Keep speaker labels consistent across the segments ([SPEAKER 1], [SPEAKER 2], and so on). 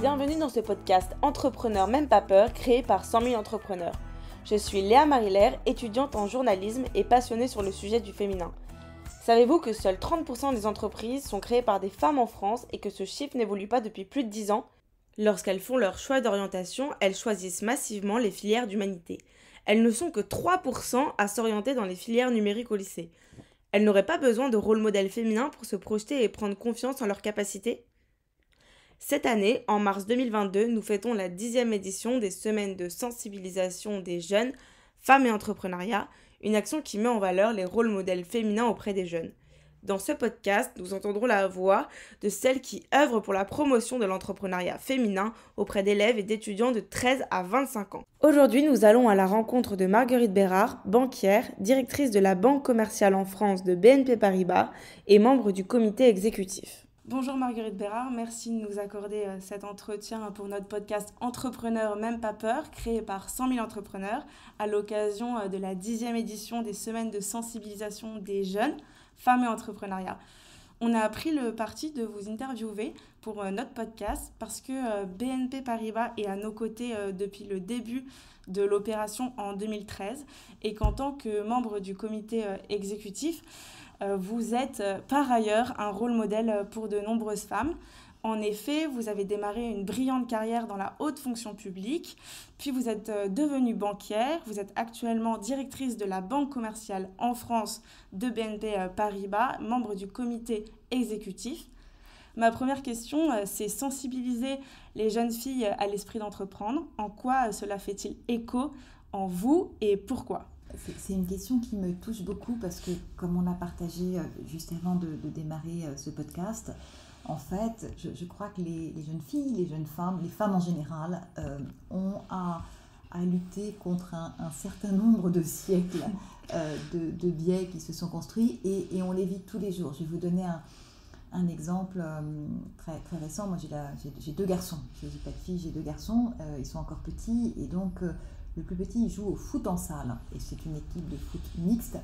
[SPEAKER 1] Bienvenue dans ce podcast Entrepreneur même pas peur, créé par 100 000 entrepreneurs. Je suis Léa Marilaire, étudiante en journalisme et passionnée sur le sujet du féminin. Savez-vous que seuls 30% des entreprises sont créées par des femmes en France et que ce chiffre n'évolue pas depuis plus de 10 ans ? Lorsqu'elles font leur choix d'orientation, elles choisissent massivement les filières d'humanité. Elles ne sont que 3% à s'orienter dans les filières numériques au lycée. Elles n'auraient pas besoin de rôle modèle féminin pour se projeter et prendre confiance en leurs capacités ? Cette année, en mars 2022, nous fêtons la 10e édition des semaines de sensibilisation des jeunes, femmes et entrepreneuriat, une action qui met en valeur les rôles modèles féminins auprès des jeunes. Dans ce podcast, nous entendrons la voix de celles qui œuvrent pour la promotion de l'entrepreneuriat féminin auprès d'élèves et d'étudiants de 13 à 25 ans. Aujourd'hui, nous allons à la rencontre de Marguerite Bérard, banquière, directrice de la Banque commerciale en France de BNP Paribas et membre du comité exécutif. Bonjour Marguerite Bérard, merci de nous accorder cet entretien pour notre podcast Entrepreneur même pas peur, créé par 100 000 entrepreneurs à l'occasion de la 10e édition des semaines de sensibilisation des jeunes, femmes et entrepreneuriat. On a pris le parti de vous interviewer pour notre podcast parce que BNP Paribas est à nos côtés depuis le début de l'opération en 2013 et qu'en tant que membre du comité exécutif, vous êtes par ailleurs un rôle modèle pour de nombreuses femmes. En effet, vous avez démarré une brillante carrière dans la haute fonction publique, puis vous êtes devenue banquière, vous êtes actuellement directrice de la Banque commerciale en France de BNP Paribas, membre du comité exécutif. Ma première question, c'est sensibiliser les jeunes filles à l'esprit d'entreprendre. En quoi cela fait-il écho en vous et pourquoi ?
[SPEAKER 2] C'est une question qui me touche beaucoup parce que, comme on a partagé juste avant de démarrer ce podcast, en fait, je crois que les jeunes filles, les jeunes femmes, les femmes en général, ont à lutter contre un certain nombre de siècles de biais qui se sont construits et on les vit tous les jours. Je vais vous donner un exemple très, très récent. Moi, j'ai deux garçons. Je n'ai pas de filles, j'ai deux garçons. Ils sont encore petits et donc... Le plus petit, il joue au foot en salle et c'est une équipe de foot mixte,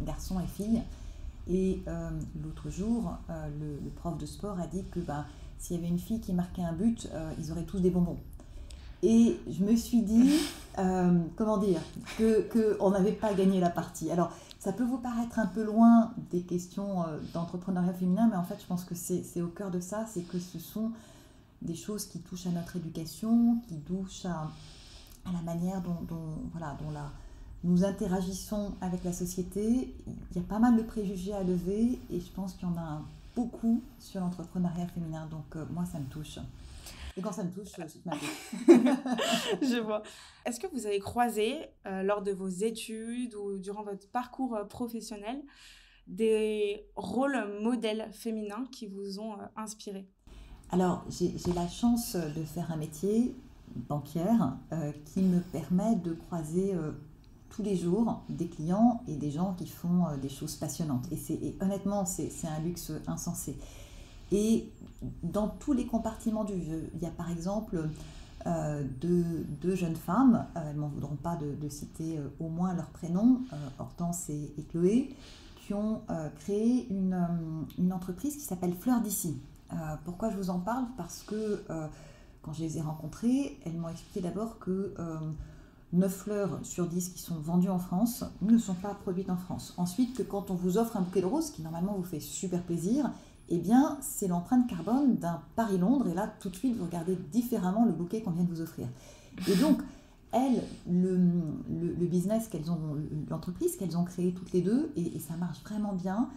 [SPEAKER 2] garçons et filles. Et l'autre jour, le prof de sport a dit que s'il y avait une fille qui marquait un but, ils auraient tous des bonbons. Et je me suis dit, qu'on n'avait pas gagné la partie. Alors, ça peut vous paraître un peu loin des questions d'entrepreneuriat féminin, mais en fait, je pense que c'est au cœur de ça, c'est que ce sont des choses qui touchent à notre éducation, qui touchent à la manière dont nous interagissons avec la société. Il y a pas mal de préjugés à lever et je pense qu'il y en a beaucoup sur l'entrepreneuriat féminin. Donc moi, ça me touche. Et quand ça me touche, c'est ma touche.
[SPEAKER 1] Je vois. Est-ce que vous avez croisé, lors de vos études ou durant votre parcours professionnel, des rôles modèles féminins qui vous ont inspiré ?
[SPEAKER 2] Alors, j'ai la chance de faire un métier bancaire qui me permet de croiser tous les jours des clients et des gens qui font des choses passionnantes. Et honnêtement, c'est un luxe insensé. Et dans tous les compartiments du jeu, il y a par exemple deux jeunes femmes, elles ne m'en voudront pas de citer au moins leurs prénoms, Hortense et Chloé, qui ont créé une entreprise qui s'appelle Fleurs d'ici. Pourquoi je vous en parle ? Parce que quand je les ai rencontrées, elles m'ont expliqué d'abord que 9 fleurs sur 10 qui sont vendues en France ne sont pas produites en France. Ensuite, que quand on vous offre un bouquet de roses, qui normalement vous fait super plaisir, eh bien, c'est l'empreinte carbone d'un Paris-Londres. Et là, tout de suite, vous regardez différemment le bouquet qu'on vient de vous offrir. Et donc, elles, le business qu'elles ont, l'entreprise qu'elles ont créée toutes les deux, et ça marche vraiment bien,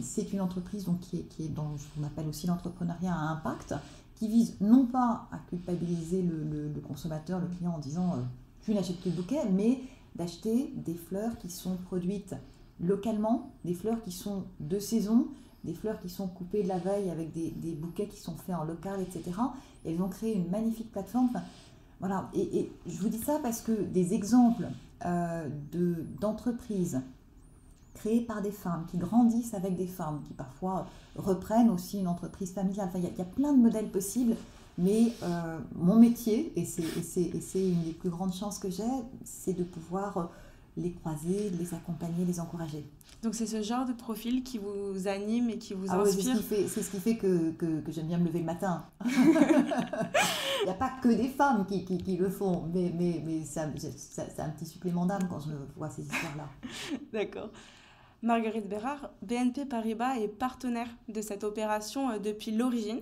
[SPEAKER 2] c'est une entreprise donc, qui est dans ce qu'on appelle aussi l'entrepreneuriat à impact, qui vise non pas à culpabiliser le consommateur, le client en disant tu n'achètes que le bouquet, mais d'acheter des fleurs qui sont produites localement, des fleurs qui sont de saison, des fleurs qui sont coupées de la veille avec des bouquets qui sont faits en local, etc. Et elles ont créé une magnifique plateforme. Enfin, voilà. Et je vous dis ça parce que des exemples d'entreprises créées par des femmes, qui grandissent avec des femmes, qui parfois reprennent aussi une entreprise familiale. Enfin, il y a plein de modèles possibles, mais mon métier, et c'est une des plus grandes chances que j'ai, c'est de pouvoir les croiser, les accompagner, les encourager.
[SPEAKER 1] Donc c'est ce genre de profil qui vous anime et qui vous
[SPEAKER 2] Ah oui,
[SPEAKER 1] inspire.
[SPEAKER 2] c'est ce qui fait que j'aime bien me lever le matin. Il n'y a pas que des femmes qui le font, mais c'est un petit supplément d'âme quand je vois ces histoires-là.
[SPEAKER 1] D'accord. Marguerite Bérard, BNP Paribas est partenaire de cette opération depuis l'origine.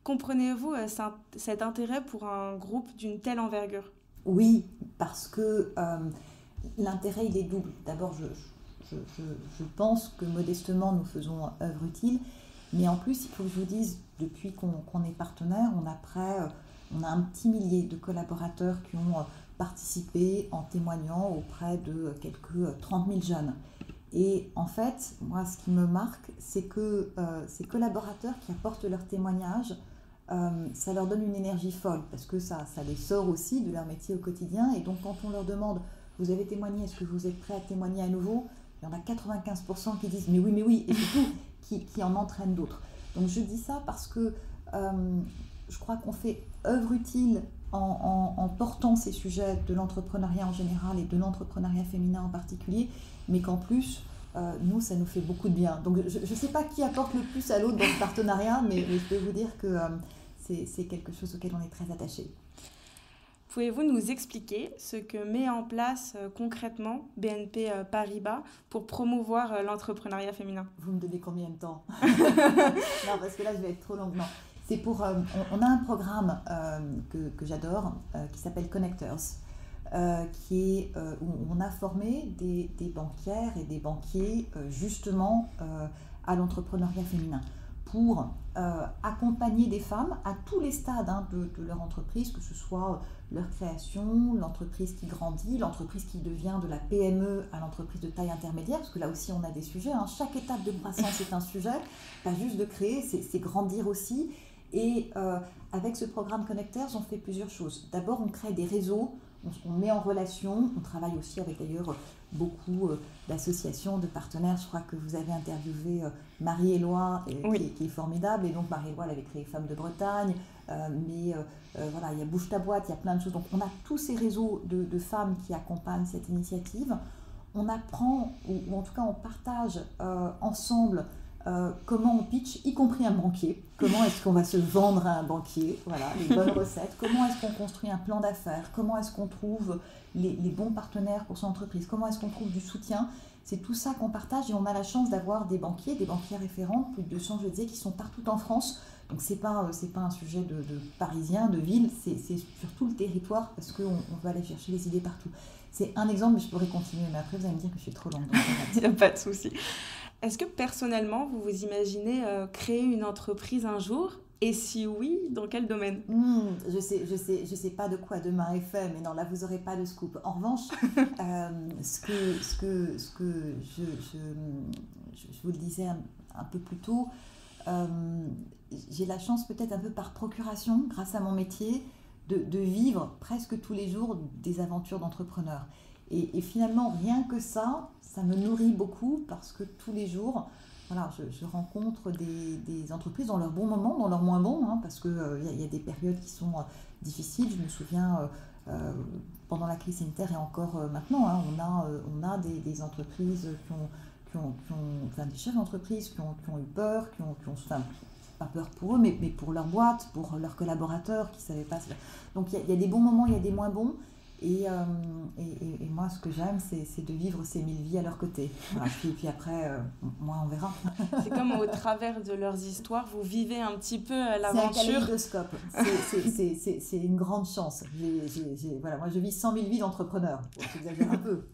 [SPEAKER 1] Comprenez-vous cet intérêt pour un groupe d'une telle envergure?
[SPEAKER 2] Oui, parce que l'intérêt, il est double. D'abord, je pense que modestement, nous faisons œuvre utile. Mais en plus, il faut que je vous dise, depuis qu'on est partenaire, on a un petit millier de collaborateurs qui ont participé en témoignant auprès de quelques 30 000 jeunes. Et en fait, moi, ce qui me marque, c'est que ces collaborateurs qui apportent leur témoignage, ça leur donne une énergie folle, parce que ça les sort aussi de leur métier au quotidien. Et donc, quand on leur demande, vous avez témoigné, est-ce que vous êtes prêt à témoigner à nouveau? Il y en a 95% qui disent, mais oui, et surtout, qui en entraînent d'autres. Donc, je dis ça parce que je crois qu'on fait œuvre utile en portant ces sujets de l'entrepreneuriat en général et de l'entrepreneuriat féminin en particulier, mais qu'en plus, nous, ça nous fait beaucoup de bien. Donc, je ne sais pas qui apporte le plus à l'autre dans ce partenariat, mais je peux vous dire que c'est quelque chose auquel on est très attaché.
[SPEAKER 1] Pouvez-vous nous expliquer ce que met en place concrètement BNP Paribas pour promouvoir l'entrepreneuriat féminin?
[SPEAKER 2] Vous me donnez combien de temps? Non, parce que là, je vais être trop longue. Non. C'est pour, on a un programme que j'adore qui s'appelle Connectors, où on a formé des banquières et des banquiers justement à l'entrepreneuriat féminin pour accompagner des femmes à tous les stades de leur entreprise, que ce soit leur création, l'entreprise qui grandit, l'entreprise qui devient de la PME à l'entreprise de taille intermédiaire, parce que là aussi on a des sujets, chaque étape de croissance est un sujet, pas juste de créer, c'est grandir aussi. Et avec ce programme Connectors, on fait plusieurs choses. D'abord, on crée des réseaux, on met en relation, on travaille aussi avec d'ailleurs beaucoup d'associations, de partenaires. Je crois que vous avez interviewé Marie-Éloi,
[SPEAKER 1] oui.
[SPEAKER 2] qui est formidable. Et donc Marie-Éloi, elle avait créé Femmes de Bretagne, voilà, il y a Bouge ta boîte, il y a plein de choses. Donc on a tous ces réseaux de femmes qui accompagnent cette initiative. On apprend, ou en tout cas on partage ensemble comment on pitch, y compris un banquier. Comment est-ce qu'on va se vendre à un banquier? Voilà, les bonnes recettes. Comment est-ce qu'on construit un plan d'affaires? Comment est-ce qu'on trouve les bons partenaires pour son entreprise? Comment est-ce qu'on trouve du soutien? C'est tout ça qu'on partage et on a la chance d'avoir des banquiers, des banquières référentes, plus de 200, je disais, qui sont partout en France. Donc c'est pas un sujet de parisien, de ville, c'est sur tout le territoire parce qu'on veut aller chercher les idées partout. C'est un exemple, mais je pourrais continuer. Mais après, vous allez me dire que je suis trop longue.
[SPEAKER 1] Il n'y a pas de souci. Est-ce que personnellement, vous vous imaginez créer une entreprise un jour? Et si oui, dans quel domaine?
[SPEAKER 2] Je sais pas de quoi demain est fait, mais non, là, vous n'aurez pas de scoop. En revanche, ce que je vous le disais un peu plus tôt, j'ai la chance peut-être un peu par procuration, grâce à mon métier, de vivre presque tous les jours des aventures d'entrepreneurs. Et finalement, rien que ça me nourrit beaucoup parce que tous les jours, voilà, je rencontre des entreprises dans leurs bons moments, dans leurs moins bons, parce qu'il y a des périodes qui sont difficiles. Je me souviens, pendant la crise sanitaire et encore maintenant, on a des entreprises enfin, des chefs d'entreprise qui ont eu peur, enfin, pas peur pour eux, mais pour leur boîte, pour leurs collaborateurs qui ne savaient pas. Donc il y a des bons moments, il y a des moins bons. Et moi, ce que j'aime, c'est de vivre ces 1000 vies à leur côté. Voilà. Puis après, moi, on verra.
[SPEAKER 1] C'est comme au travers de leurs histoires, vous vivez un petit peu l'aventure.
[SPEAKER 2] C'est un kaléidoscope. C'est une grande chance. Voilà, moi, je vis 100 000 vies d'entrepreneurs. J'exagère un peu.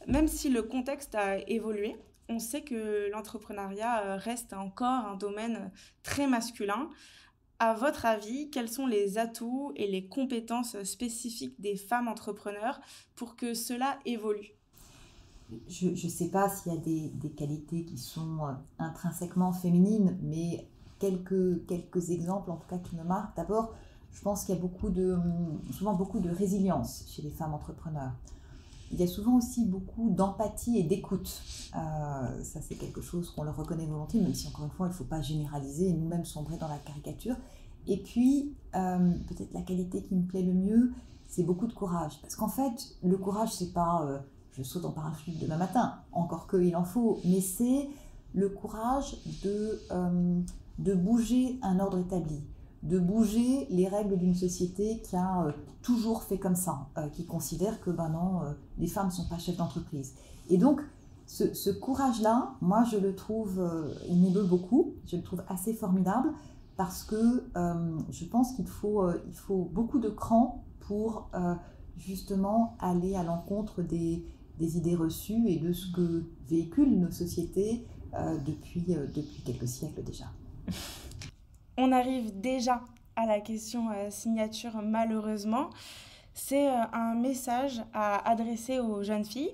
[SPEAKER 1] Même si le contexte a évolué, on sait que l'entrepreneuriat reste encore un domaine très masculin. À votre avis, quels sont les atouts et les compétences spécifiques des femmes entrepreneurs pour que cela évolue?
[SPEAKER 2] Je ne sais pas s'il y a des qualités qui sont intrinsèquement féminines, mais quelques exemples en tout cas qui me marquent. D'abord, je pense qu'il y a souvent beaucoup de résilience chez les femmes entrepreneurs. Il y a souvent aussi beaucoup d'empathie et d'écoute. Ça, c'est quelque chose qu'on leur reconnaît volontiers, même si, encore une fois, il ne faut pas généraliser et nous-mêmes sombrer dans la caricature. Et puis, peut-être la qualité qui me plaît le mieux, c'est beaucoup de courage. Parce qu'en fait, le courage, c'est pas je saute en parachute demain matin, encore qu'il en faut, mais c'est le courage de bouger un ordre établi, de bouger les règles d'une société qui a toujours fait comme ça, qui considère que les femmes ne sont pas chefs d'entreprise. Et donc, ce courage-là, moi je le trouve, il m'émeut beaucoup, je le trouve assez formidable, parce que je pense qu'il faut beaucoup de cran pour justement aller à l'encontre des idées reçues et de ce que véhiculent nos sociétés depuis quelques siècles déjà.
[SPEAKER 1] On arrive déjà à la question signature, malheureusement. C'est un message à adresser aux jeunes filles.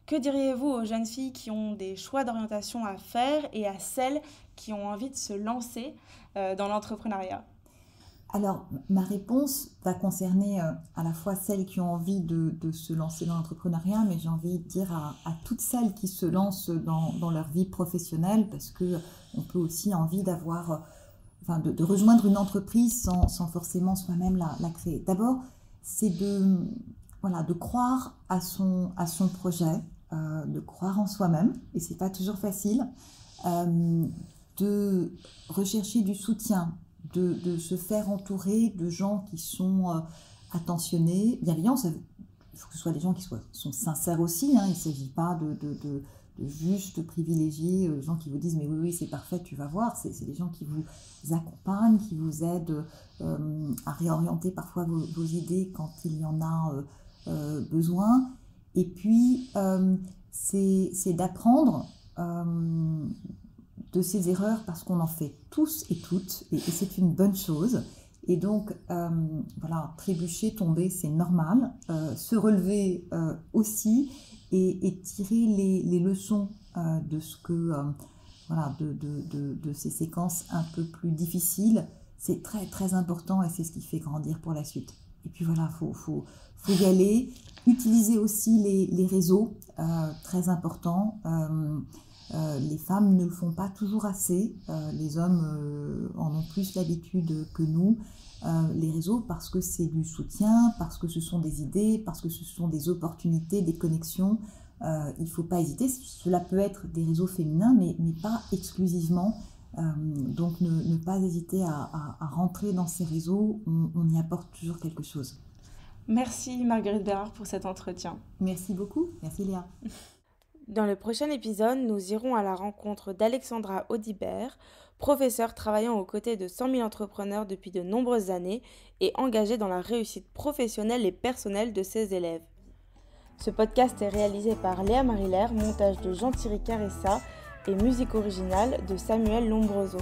[SPEAKER 1] Que diriez-vous aux jeunes filles qui ont des choix d'orientation à faire et à celles qui ont envie de se lancer dans l'entrepreneuriat ?
[SPEAKER 2] Alors, ma réponse va concerner à la fois celles qui ont envie de se lancer dans l'entrepreneuriat, mais j'ai envie de dire à toutes celles qui se lancent dans leur vie professionnelle, parce qu'on peut aussi envie de rejoindre une entreprise sans forcément soi-même la créer. D'abord, c'est de croire à son projet, de croire en soi-même, et c'est pas toujours facile, de rechercher du soutien, de se faire entourer de gens qui sont attentionnés, bienveillants. Il faut que ce soit des gens qui sont sincères aussi, hein. Il ne s'agit pas de juste privilégier les gens qui vous disent « mais oui, c'est parfait, tu vas voir ». C'est des gens qui vous accompagnent, qui vous aident à réorienter parfois vos idées quand il y en a besoin. Et puis, c'est d'apprendre de ses erreurs, parce qu'on en fait tous et toutes, et c'est une bonne chose. Et donc, trébucher, tomber, c'est normal. Se relever aussi, et tirer les leçons de ce que, de ces séquences un peu plus difficiles, c'est très très important, et c'est ce qui fait grandir pour la suite. Et puis voilà, faut y aller. Utiliser aussi les réseaux, très important. Les femmes ne le font pas toujours assez, les hommes en ont plus l'habitude que nous. Les réseaux, parce que c'est du soutien, parce que ce sont des idées, parce que ce sont des opportunités, des connexions. Il ne faut pas hésiter. Cela peut être des réseaux féminins, mais pas exclusivement. Donc ne pas hésiter à rentrer dans ces réseaux, on y apporte toujours quelque chose.
[SPEAKER 1] Merci Marguerite Bérard pour cet entretien.
[SPEAKER 2] Merci beaucoup, merci Léa.
[SPEAKER 1] Dans le prochain épisode, nous irons à la rencontre d'Alexandra Audibert, professeure travaillant aux côtés de 100 000 entrepreneurs depuis de nombreuses années et engagée dans la réussite professionnelle et personnelle de ses élèves. Ce podcast est réalisé par Léa Marilère, montage de Jean-Thierry Caressa et musique originale de Samuel Lombroso.